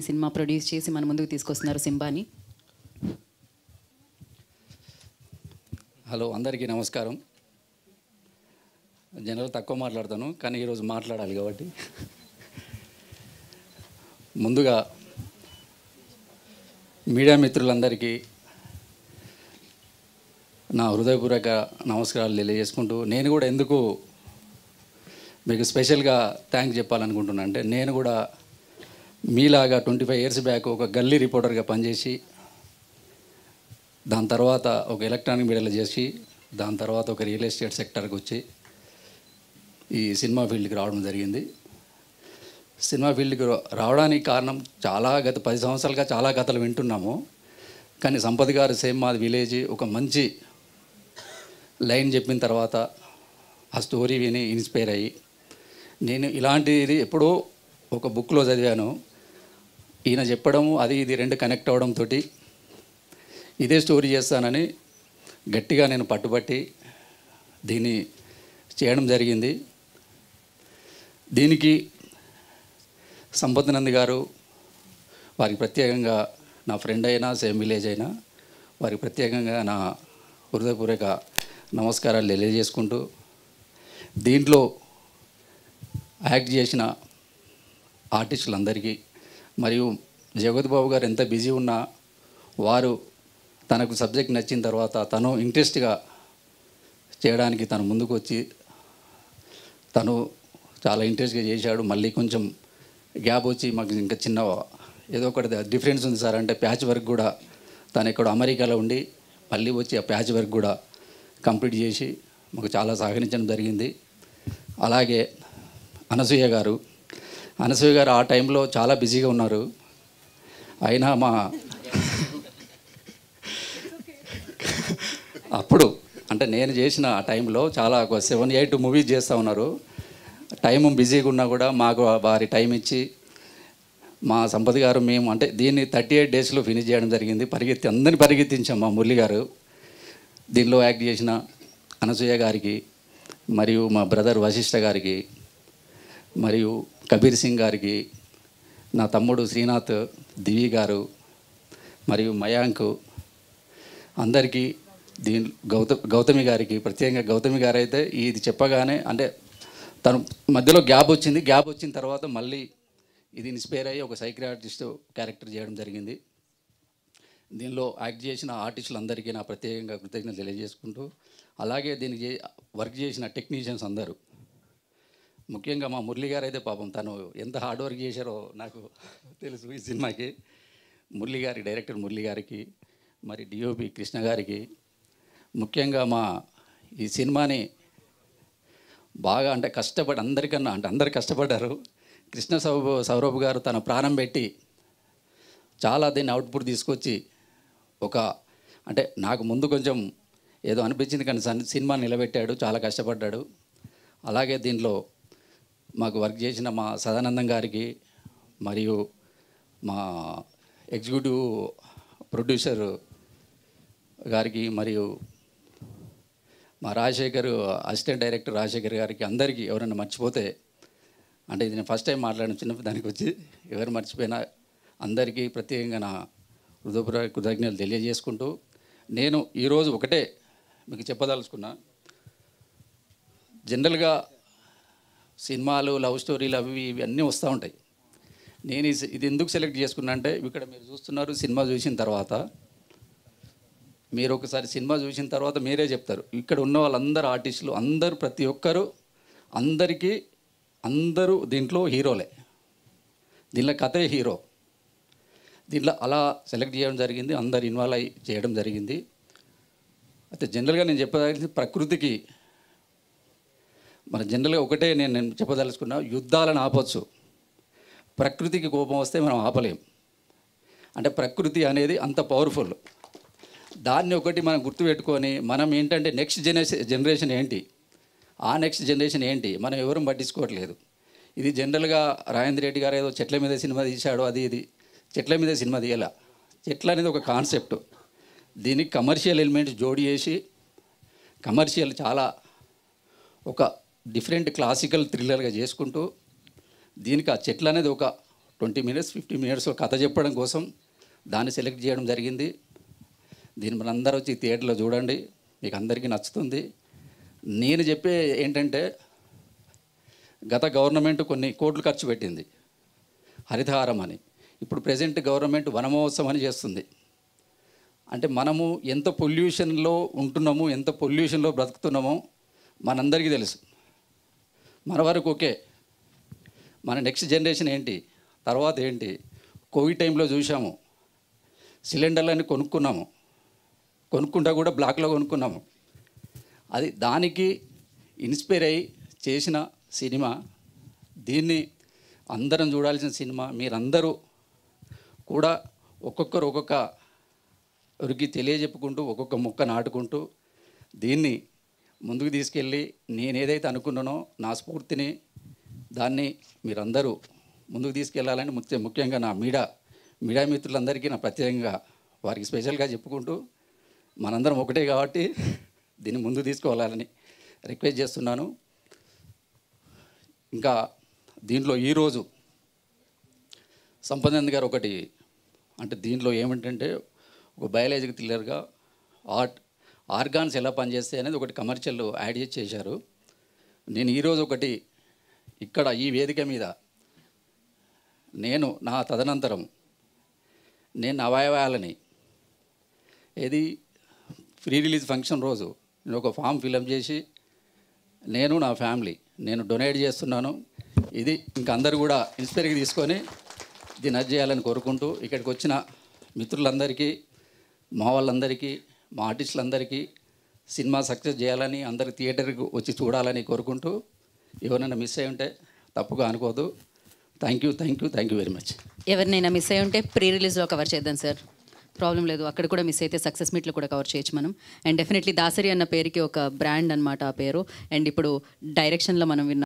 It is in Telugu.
సినిమా ప్రొడ్యూస్ చేసి మన ముందుకు తీసుకొస్తున్నారు సింబాని. హలో, అందరికీ నమస్కారం. జనరల్ తక్కువ మాట్లాడతాను, కానీ ఈరోజు మాట్లాడాలి కాబట్టి ముందుగా మీడియా మిత్రులందరికీ నా హృదయపూర్వక నమస్కారాలు తెలియజేసుకుంటూ, నేను కూడా ఎందుకు మీకు స్పెషల్గా థ్యాంక్స్ చెప్పాలనుకుంటున్నా అంటే, నేను కూడా మీలాగా 25 years బ్యాక్ ఒక గల్లీ రిపోర్టర్గా పనిచేసి, దాని తర్వాత ఒక ఎలక్ట్రానిక్ మీడియాలో చేసి, దాని తర్వాత ఒక రియల్ ఎస్టేట్ సెక్టర్కి వచ్చి ఈ సినిమా ఫీల్డ్కి రావడం జరిగింది. సినిమా ఫీల్డ్కి రావడానికి కారణం గత 10 సంవత్సరాలుగా చాలా కథలు వింటున్నాము. కానీ సంపత్ గారు సేమ్ మాది విలేజ్ ఒక మంచి లైన్ చెప్పిన తర్వాత ఆ స్టోరీ విని ఇన్స్పైర్ అయ్యి, నేను ఇలాంటిది ఎప్పుడో ఒక బుక్లో చదివాను. ఈయన చెప్పడము అది ఇది రెండు కనెక్ట్ అవ్వడంతో ఇదే స్టోరీ చేస్తానని గట్టిగా నేను పట్టుబట్టి దీన్ని చేయడం జరిగింది. దీనికి సంపత్ నంది గారు వారికి ప్రత్యేకంగా, నా ఫ్రెండ్ అయినా సేమ్ విలేజ్ అయినా వారికి ప్రత్యేకంగా నా హృదయపూర్వక నమస్కారాలు తెలియజేసుకుంటూ, దీంట్లో యాక్ట్ చేసిన ఆర్టిస్టులందరికీ మరియు జగత్ బాబు గారు ఎంత బిజీ ఉన్నా వారు తనకు సబ్జెక్ట్ నచ్చిన తర్వాత తను ఇంట్రెస్ట్గా చేయడానికి తను ముందుకు వచ్చి తను చాలా ఇంట్రెస్ట్గా చేశాడు. మళ్ళీ కొంచెం గ్యాప్ వచ్చి మాకు ఇంకా చిన్న ఏదో ఒకటి డిఫరెన్స్ ఉంది సార్ అంటే, ప్యాచ్ వర్క్ కూడా తను ఎక్కడో అమెరికాలో ఉండి మళ్ళీ వచ్చి ఆ ప్యాచ్ వర్క్ కూడా కంప్లీట్ చేసి మాకు చాలా సహకరించడం జరిగింది. అలాగే అనసూయ గారు ఆ టైంలో చాలా బిజీగా ఉన్నారు. అయినా అప్పుడు అంటే నేను చేసిన ఆ టైంలో చాలా 7-8 మూవీస్ చేస్తూ ఉన్నారు. టైం బిజీగా ఉన్నా కూడా మాకు వారి టైం ఇచ్చి, మా సంపత్ గారు మేము అంటే దీన్ని 38 daysలో ఫినిష్ చేయడం జరిగింది. అందరిని పరిగెత్తించాం. మా మురళి గారు దీనిలో యాక్ట్ చేసిన అనసూయ గారికి, మరియు మా బ్రదర్ వశిష్ఠ గారికి, మరియు కబీర్ సింగ్ గారికి, నా తమ్ముడు శ్రీనాథ్, దివి గారు, మరియు మయాంక్, అందరికీ గౌతమి గారికి ప్రత్యేకంగా. గౌతమి గారు అయితే ఇది చెప్పగానే అంటే తను మధ్యలో గ్యాప్ వచ్చిన తర్వాత మళ్ళీ ఇది ఇన్స్పైర్ అయ్యి ఒక సైకియాట్రిస్ట్ క్యారెక్టర్ చేయడం జరిగింది. దీనిలో యాక్ట్ చేసిన ఆర్టిస్టులందరికీ నా ప్రత్యేకంగా కృతజ్ఞతలు తెలియజేసుకుంటూ, అలాగే దీనికి వర్క్ చేసిన టెక్నీషియన్స్ అందరూ, ముఖ్యంగా మా మురళి గారు అయితే పాపం తను ఎంత హార్డ్ వర్క్ చేశారో నాకు తెలుసు. ఈ సినిమాకి డైరెక్టర్ మురళి గారికి, మరి డిఓపి కృష్ణ గారికి, ముఖ్యంగా మా ఈ సినిమాని బాగా అంటే కష్టపడి అందరు కష్టపడ్డారు. కృష్ణ సౌరభ్ గారు తన ప్రాణం పెట్టి చాలా దీన్ని అవుట్పుట్ తీసుకొచ్చి అంటే నాకు ముందు కొంచెం ఏదో అనిపించింది, కానీ సినిమా నిలబెట్టాడు, చాలా కష్టపడ్డాడు. అలాగే దీంట్లో మాకు వర్క్ చేసిన మా సదానందం గారికి, మరియు మా ఎగ్జిక్యూటివ్ ప్రొడ్యూసర్ గారికి, మరియు మా రాజశేఖర్ అసిస్టెంట్ డైరెక్టర్ రాజశేఖర్ గారికి, అందరికీ ఎవరైనా మర్చిపోతే అంటే ఇది నేను ఫస్ట్ టైం మాట్లాడిన చిన్న దానికి వచ్చి ఎవరు మర్చిపోయినా అందరికీ ప్రత్యేకంగా నా హృదయపూర్వక కృతజ్ఞతలు తెలియజేసుకుంటూ, నేను ఈరోజు ఒకటే మీకు చెప్పదలుచుకున్నా. జనరల్గా సినిమాలు, లవ్ స్టోరీలు ఇవి అన్నీ వస్తూ ఉంటాయి. నేను ఇది ఎందుకు సెలెక్ట్ చేసుకున్నా అంటే, ఇక్కడ మీరు చూస్తున్నారు. సినిమా చూసిన తర్వాత మీరు ఒకసారి సినిమా చూసిన తర్వాత మీరే చెప్తారు. ఇక్కడ ఉన్న వాళ్ళందరూ ఆర్టిస్టులు అందరూ ప్రతి ఒక్కరు అందరూ దీంట్లో హీరోలే. దీంట్లో కథే హీరో. దీంట్లో అలా సెలెక్ట్ చేయడం జరిగింది, అందరు ఇన్వాల్వ్ అయ్యి చేయడం జరిగింది. అయితే జనరల్గా నేను చెప్పదలిసింది ప్రకృతికి, మన జనరల్గా ఒకటే నేను చెప్పదలుచుకున్నా, యుద్ధాలను ఆపొచ్చు, ప్రకృతికి కోపం వస్తే మనం ఆపలేం. అంటే ప్రకృతి అనేది అంత పవర్ఫుల్. దాన్ని ఒకటి మనం గుర్తుపెట్టుకొని మనం ఏంటంటే నెక్స్ట్ జనరేషన్ ఏంటి, నెక్స్ట్ జనరేషన్ ఏంటి మనం ఎవరూ పట్టించుకోవట్లేదు. ఇది జనరల్గా రాజేంద్ర రెడ్డి గారు ఏదో చెట్ల మీద సినిమా తీశాడు, ఇది చెట్ల మీద సినిమా తీయాల. చెట్ల అనేది ఒక కాన్సెప్ట్. దీనికి కమర్షియల్ ఎలిమెంట్స్ జోడి చేసి, కమర్షియల్ చాలా ఒక డిఫరెంట్ క్లాసికల్ థ్రిల్లర్గా చేసుకుంటూ, దీనికి ఆ చెట్లు అనేది ఒక 20 మినిట్స్ 50 మినిట్స్లో కథ చెప్పడం కోసం దాన్ని సెలెక్ట్ చేయడం జరిగింది. దీన్ని మనందరూ వచ్చి థియేటర్లో చూడండి, మీకు అందరికీ నచ్చుతుంది. నేను చెప్పే ఏంటంటే, గత గవర్నమెంట్ కొన్ని కోట్లు ఖర్చు పెట్టింది హరితహారం అని. ఇప్పుడు ప్రజెంట్ గవర్నమెంట్ వనమహోత్సవం అని చేస్తుంది. అంటే మనము ఎంత పొల్యూషన్లో ఉంటున్నాము, ఎంత పొల్యూషన్లో బ్రతుకుతున్నామో మనందరికీ తెలుసు. మన వరకు ఓకే, మన నెక్స్ట్ జనరేషన్ ఏంటి, తర్వాత ఏంటి? కోవిడ్ టైంలో చూసాము, సిలిండర్లన్నీ కొనుక్కుంటా కూడా బ్లాక్లో కొనుక్కున్నాము. అది దానికి ఇన్స్పైర్ అయ్యి చేసిన సినిమా. దీన్ని అందరం చూడాల్సిన సినిమా. మీరందరూ కూడా ఒక్కొక్కరు ఒక్కొక్కరికి తెలియజెప్పుకుంటూ ఒక్కొక్క మొక్క నాటుకుంటూ దీన్ని ముందుకు తీసుకెళ్ళి నేను ఏదైతే అనుకున్నానో నా స్ఫూర్తిని దాన్ని మీరందరూ ముందుకు తీసుకెళ్ళాలని ముఖ్యంగా నా మీడియా మిత్రులందరికీ నా ప్రత్యేకంగా వారికి స్పెషల్గా చెప్పుకుంటూ మనందరం ఒకటే కాబట్టి దీన్ని ముందుకు తీసుకువెళ్ళాలని రిక్వెస్ట్ చేస్తున్నాను. ఇంకా దీంట్లో ఈరోజు సంపదనంద్ గారు ఒకటి అంటే దీంట్లో ఏమిటంటే ఒక బయాలజికల్ థ్రిల్లర్గా ఆర్గాన్స్ ఎలా పనిచేస్తాయి అనేది ఒకటి కమర్షియల్ యాడ్ చేశారు. నేను ఈరోజు ఒకటి ఇక్కడ ఈ వేదిక మీద నేను నా తదనంతరం నేను అవయవాలని ఏది ఫ్రీ రిలీజ్ ఫంక్షన్ రోజు నేను ఒక ఫామ్ ఫిలప్ చేసి నేను నా ఫ్యామిలీ నేను డొనేట్ చేస్తున్నాను. ఇది ఇంకా అందరూ కూడా ఇన్స్పైర్గా తీసుకొని దీన్ని అది చేయాలని కోరుకుంటూ ఇక్కడికి వచ్చిన మిత్రులందరికీ, మా వాళ్ళందరికీ, మా ఆర్టిస్టులందరికీ సినిమా సక్సెస్ చేయాలని, అందరు థియేటర్కి వచ్చి చూడాలని కోరుకుంటూ ఎవరైనా మిస్ అయి ఉంటే తప్పుగా అనుకోదు. Thank you very much. ఎవరినైనా మిస్ అయి ఉంటే ప్రీ రిలీజ్లో కవర్ చేద్దాం సార్, ప్రాబ్లం లేదు. అక్కడ కూడా మిస్ అయితే సక్సెస్ మీట్లో కూడా కవర్ చేయొచ్చు మనం. అండ్ డెఫినెట్లీ దాసరి అన్న పేరుకి ఒక బ్రాండ్ అనమాట ఆ పేరు. అండ్ ఇప్పుడు డైరెక్షన్లో మనం విన్నాం.